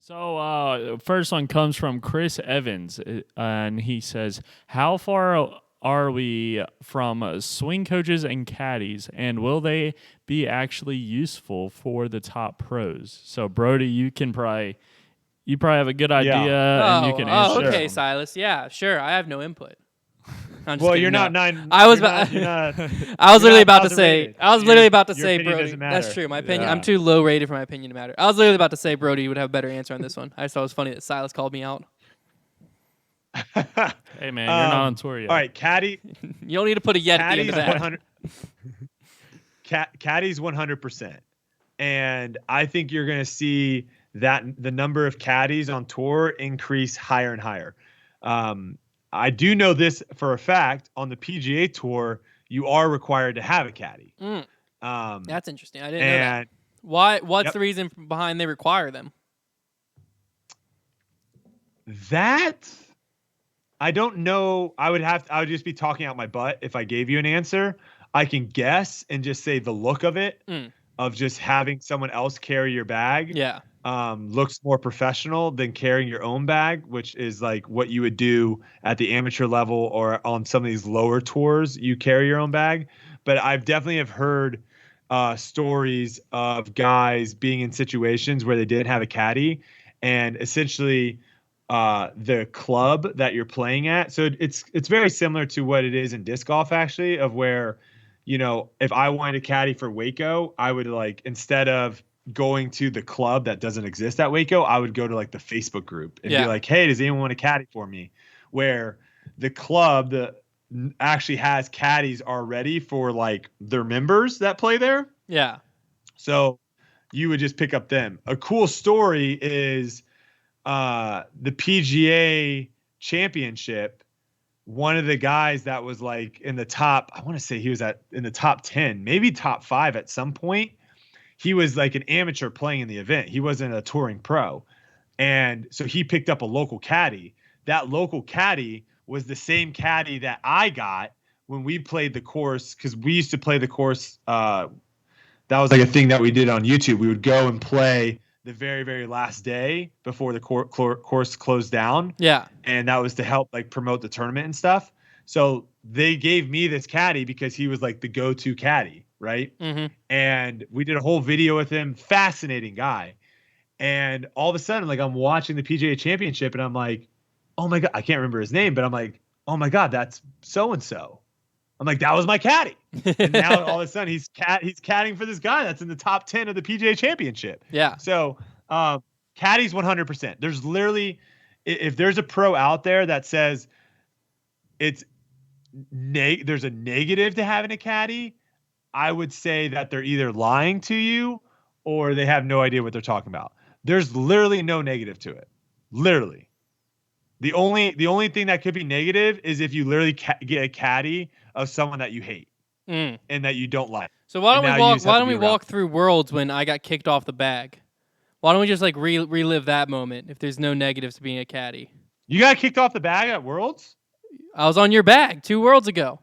So, first one comes from Chris Evans, and he says, "How far are we from swing coaches and caddies, and will they be actually useful for the top pros?" So, Brody, you probably have a good Yeah. idea, and you can answer. Okay, this one. Silas. Yeah, sure. I have no input. I'm just Well, kidding, you're no. not nine. I was you're about. not, you're not, I was you're literally not about to say. rated. I was So literally about to your say, opinion Brody. doesn't That's matter. true. My opinion. Yeah. I'm too low rated for my opinion to matter. I was literally about to say Brody would have a better answer on this one. I just thought it was funny that Silas called me out. Hey, man, you're not on tour yet. All right, Caddy. You don't need to put a yet at the end Caddy's of that. 100. Caddy's 100%, and I think you're going to see that the number of caddies on tour increase higher and higher. I do know this for a fact. On the PGA Tour, you are required to have a caddy. That's interesting. I didn't know that. And Why? What's Yep. the reason behind they require them? that I don't know. I would just be talking out my butt if I gave you an answer. I can guess and just say the look of it, of just having someone else carry your bag. Yeah. Looks more professional than carrying your own bag, which is like what you would do at the amateur level or on some of these lower tours. You carry your own bag, but I've definitely have heard stories of guys being in situations where they didn't have a caddy, and essentially the club that you're playing at. So it's very similar to what it is in disc golf, actually, of where, if I wanted a caddy for Waco, I would instead of going to the club that doesn't exist at Waco, I would go to the Facebook group and be like, hey, does anyone want a caddy for me? Where the club actually has caddies already for their members that play there. Yeah. So you would just pick up them. A cool story is the PGA championship. One of the guys that was in the top, I want to say he was in the top 10, maybe top 5 at some point. He was an amateur playing in the event. He wasn't a touring pro. And so he picked up a local caddy. That local caddy was the same caddy that I got when we played the course, because we used to play the course. That was a thing that we did on YouTube. We would go and play the very, very last day before the course closed down. Yeah. And that was to help promote the tournament and stuff. So they gave me this caddy because he was the go-to caddy. Right. Mm-hmm. And we did a whole video with him. Fascinating guy. And all of a sudden, I'm watching the PGA championship and I'm like, oh my God, I can't remember his name, but I'm like, oh my God, that's so-and-so. I'm like, that was my caddy. And now all of a sudden he's caddying for this guy that's in the top 10 of the PGA championship. Yeah. So caddy's 100%. There's literally, if there's a pro out there that says there's a negative to having a caddy, I would say that they're either lying to you or they have no idea what they're talking about. There's literally no negative to it. Literally. The only thing that could be negative is if you literally get a caddy of someone that you hate and that you don't like. So why don't we walk through Worlds when I got kicked off the bag? Why don't we just relive that moment if there's no negatives to being a caddy? You got kicked off the bag at Worlds? I was on your bag 2 Worlds ago.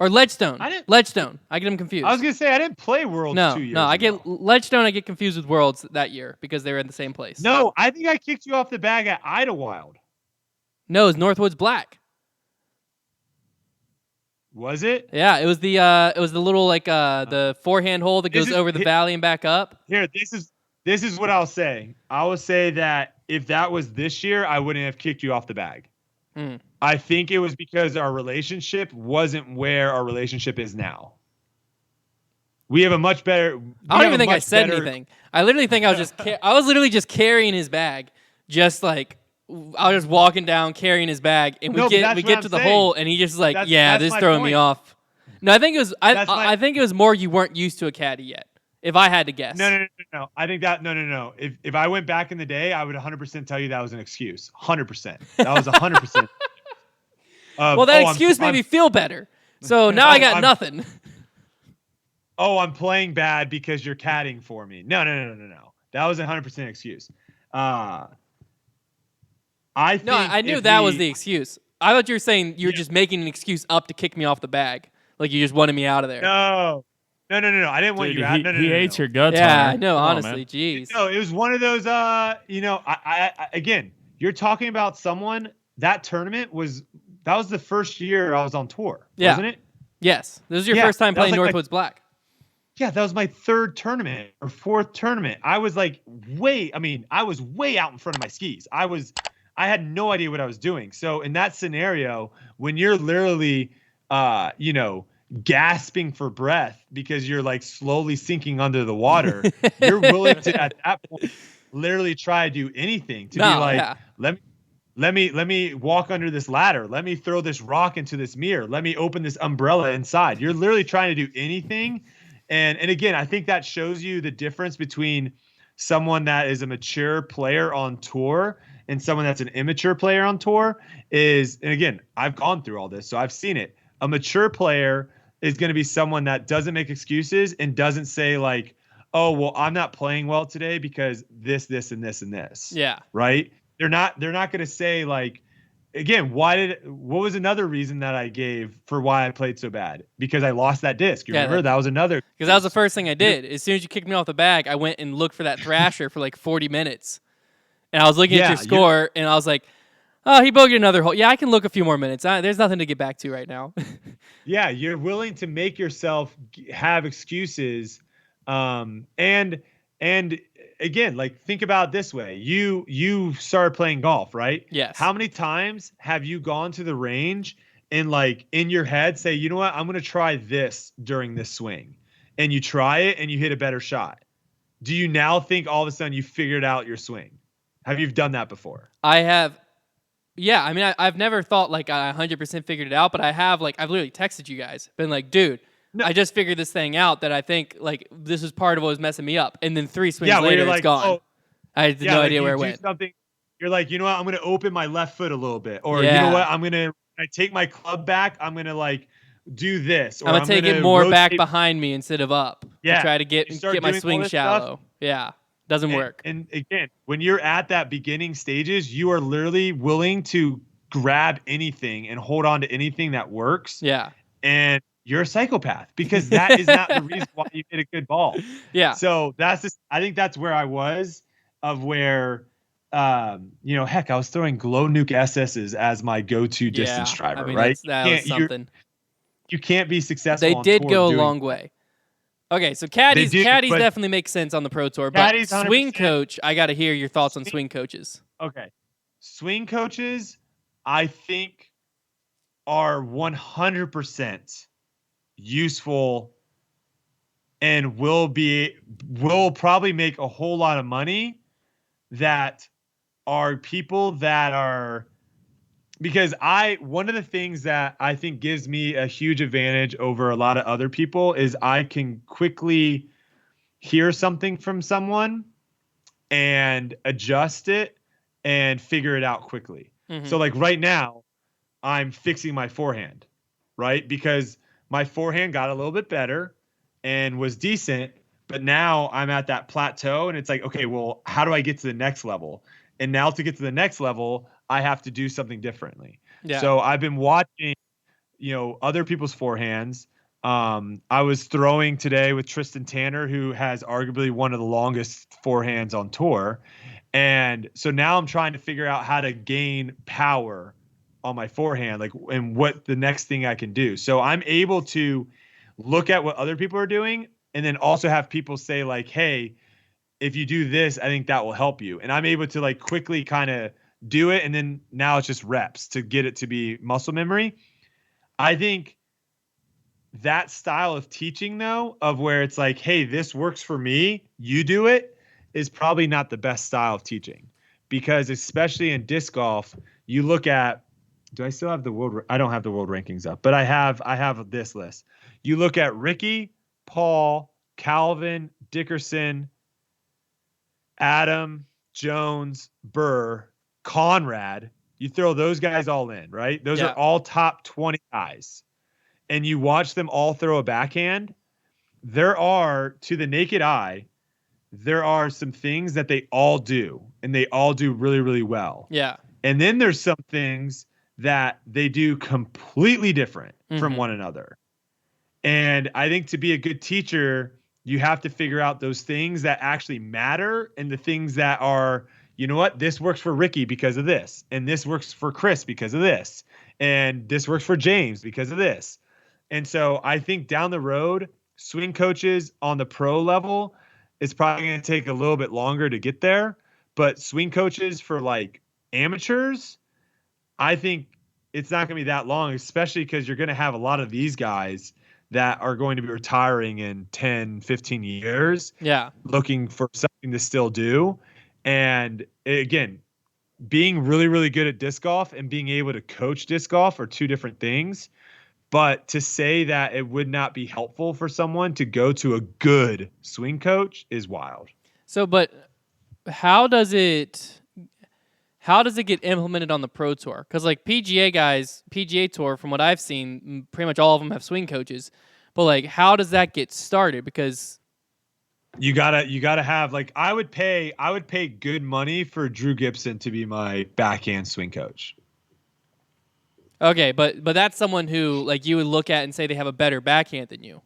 Or Ledgestone. Ledgestone. I get them confused. I was going to say, I didn't play Worlds 2 years ago. I get Ledgestone, I get confused with Worlds that year because they were in the same place. No, I think I kicked you off the bag at Idlewild. No, it was Northwoods Black. Was it? Yeah, it was the little the forehand hole that goes over the valley and back up. Here, this is what I'll say. I will say that if that was this year, I wouldn't have kicked you off the bag. I think it was because our relationship wasn't where our relationship is now. We have a much better. I don't even think I said anything. I literally think I was I was literally just carrying his bag, I was just walking down carrying his bag, and we get to the hole, and he just this is throwing me off. No, I think it was I think it was more you weren't used to a caddy yet. If I had to guess. No. I think that no. If I went back in the day, I would 100% tell you that was an excuse. 100%. That was 100%. Well, that excuse made me feel better. So now I got nothing. I'm playing bad because you're caddying for me. No. That was a 100% excuse. I knew that was the excuse. I thought you were saying you were just making an excuse up to kick me off the bag. Like you just wanted me out of there. No. No. I didn't want Dude, you out. No. He hates your guts. Yeah, Hunter. I know. Come on, Honestly, man. jeez. No, it was one of those. I again, you're talking about someone. That tournament was the first year I was on tour, wasn't it? Yes. This was your first time playing Northwoods Black. Yeah, that was my third tournament or fourth tournament. I was like way out in front of my skis. I had no idea what I was doing. So in that scenario, when you're literally, gasping for breath because you're like slowly sinking under the water, you're willing to at that point literally try to do anything to be like, let me walk under this ladder. Let me throw this rock into this mirror. Let me open this umbrella inside. You're literally trying to do anything. And again, I think that shows you the difference between someone that is a mature player on tour and someone that's an immature player on tour and again, I've gone through all this, so I've seen it. A mature player is going to be someone that doesn't make excuses and doesn't say like, oh, well, I'm not playing well today because this, and this, and this. Yeah. Right. They're not going to say like, again, what was another reason that I gave for why I played so bad? Because I lost that disc. You remember? That was another. Because that was the first thing I did. As soon as you kicked me off the bag, I went and looked for that thrasher for like 40 minutes. And I was looking at your score, and I was like, oh, he bogeyed another hole. Yeah, I can look a few more minutes. There's nothing to get back to right now. Yeah, you're willing to make yourself have excuses. And again, like think about it this way. You started playing golf, right? Yes. How many times have you gone to the range and like in your head say, you know what, I'm going to try this during this swing. And you try it and you hit a better shot. Do you now think all of a sudden you figured out your swing? Have you done that before? I have. Yeah, I mean, I've never thought like I 100% figured it out, but I have I've literally texted you guys, been like, dude, I just figured this thing out that I think like this is part of what was messing me up. And then 3 swings later, it's gone. Oh, I had no idea where it went. You're like, you know what, I'm going to open my left foot a little bit. Or you know what, I take my club back, I'm going to like do this. Or I'm going to take it more back behind me instead of up. Yeah. To try to get my swing shallow. Stuff. Yeah. Doesn't work. And again, when you're at that beginning stages, you are literally willing to grab anything and hold on to anything that works. Yeah. And you're a psychopath because that is not the reason why you hit a good ball. Yeah. So I think that's where I was of where, heck, I was throwing glow nuke SS's as my go-to distance driver, right? That was something. You can't be successful. They did go a long way. Okay, so caddies definitely make sense on the Pro Tour, but swing coach, I got to hear your thoughts on swing coaches. Okay. Swing coaches, I think, are 100% useful and will probably make a whole lot of money that are people that are because one of the things that I think gives me a huge advantage over a lot of other people is I can quickly hear something from someone and adjust it and figure it out quickly. Mm-hmm. So like right now, I'm fixing my forehand, right? Because my forehand got a little bit better and was decent, but now I'm at that plateau and it's like, okay, well, how do I get to the next level? And now to get to the next level, I have to do something differently. Yeah. So I've been watching, other people's forehands. I was throwing today with Tristan Tanner, who has arguably one of the longest forehands on tour. And so now I'm trying to figure out how to gain power on my forehand, and what the next thing I can do. So I'm able to look at what other people are doing and then also have people say like, hey, if you do this, I think that will help you. And I'm able to quickly kind of do it. And then now it's just reps to get it to be muscle memory. I think that style of teaching though, of where it's like, hey, this works for me, you do it, is probably not the best style of teaching, because especially in disc golf, you look at, do I still have the world? I don't have the world rankings up, but I have this list. You look at Ricky, Paul, Calvin, Dickerson, Adam, Jones, Burr, Conrad. You throw those guys all in, right? Those are all top 20 guys. And you watch them all throw a backhand. There are, to the naked eye, there are some things that they all do, and they all do really, really well. Yeah. And then there's some things that they do completely different from one another. And I think to be a good teacher, you have to figure out those things that actually matter and the things that are, you know what, this works for Ricky because of this, and this works for Chris because of this, and this works for James because of this. And so I think down the road, swing coaches on the pro level, it's probably going to take a little bit longer to get there. But swing coaches for like amateurs, I think it's not going to be that long, especially because you're going to have a lot of these guys that are going to be retiring in 10, 15 years. Yeah. Looking for something to still do. And again, being really, really good at disc golf and being able to coach disc golf are two different things. But to say that it would not be helpful for someone to go to a good swing coach is wild. So, but how does it get implemented on the pro tour? Because like PGA tour, from what I've seen, pretty much all of them have swing coaches. But like, how does that get started? Because you gotta have, like, I would pay good money for Drew Gibson to be my backhand swing coach. Okay, but that's someone who like you would look at and say they have a better backhand than you.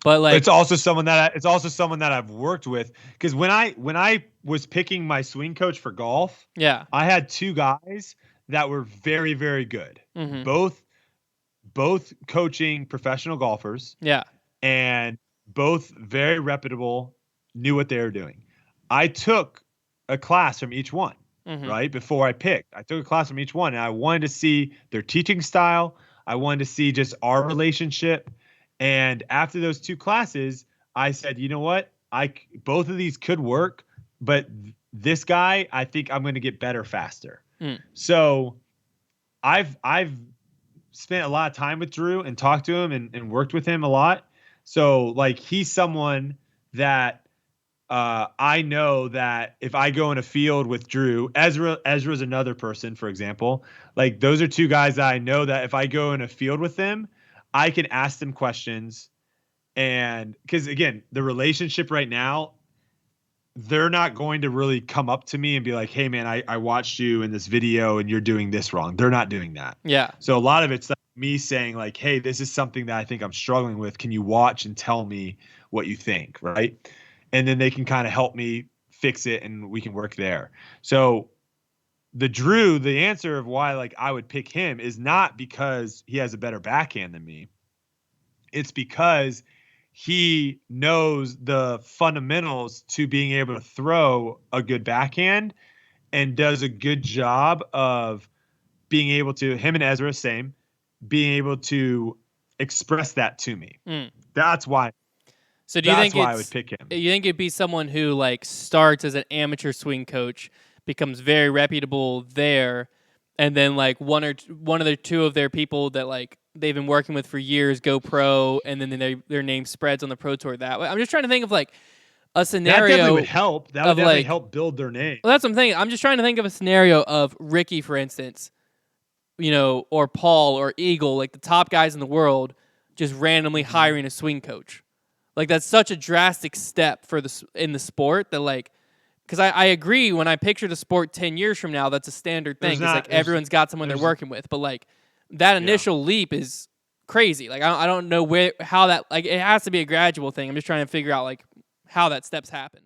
But like, it's also someone that I've worked with, because when I was picking my swing coach for golf, yeah, I had two guys that were very, very good, mm-hmm. both coaching professional golfers, yeah, and both very reputable, knew what they were doing. I took a class from each one. Mm-hmm. Right before I picked, I took a class from each one, and I wanted to see their teaching style. I wanted to see just our relationship. And after those two classes, I said, you know what? Both of these could work, but this guy, I think I'm going to get better faster. So I've spent a lot of time with Drew and talked to him and worked with him a lot. So like, he's someone that I know that if I go in a field with Drew, Ezra's another person, for example. Like, those are two guys that I know that if I go in a field with them, I can ask them questions. And because again, the relationship right now, they're not going to really come up to me and be like, hey man, I watched you in this video and you're doing this wrong. They're not doing that. Yeah. So a lot of it's like me saying like, hey, this is something that I think I'm struggling with. Can you watch and tell me what you think? Right. And then they can kind of help me fix it and we can work there. So the answer of why like I would pick him is not because he has a better backhand than me. It's because he knows the fundamentals to being able to throw a good backhand and does a good job of being able to, him and Ezra, same, being able to express that to me. That's why. So do you think I would pick him? You think it'd be someone who like starts as an amateur swing coach, becomes very reputable there, and then like one or two of their people that like they've been working with for years go pro, and then their name spreads on the pro tour that way? I'm just trying to think of like a scenario. That definitely would help. That would definitely help build their name. Well, that's what I'm thinking. I'm just trying to think of a scenario of Ricky, for instance, or Paul or Eagle, like the top guys in the world, just randomly hiring a swing coach. Like, that's such a drastic step in the sport that, like, because I agree, when I picture the sport 10 years from now, that's a standard thing. It's like everyone's got someone they're working with. But, like, that initial leap is crazy. Like, I don't know how that, like, it has to be a gradual thing. I'm just trying to figure out, like, how that steps happen.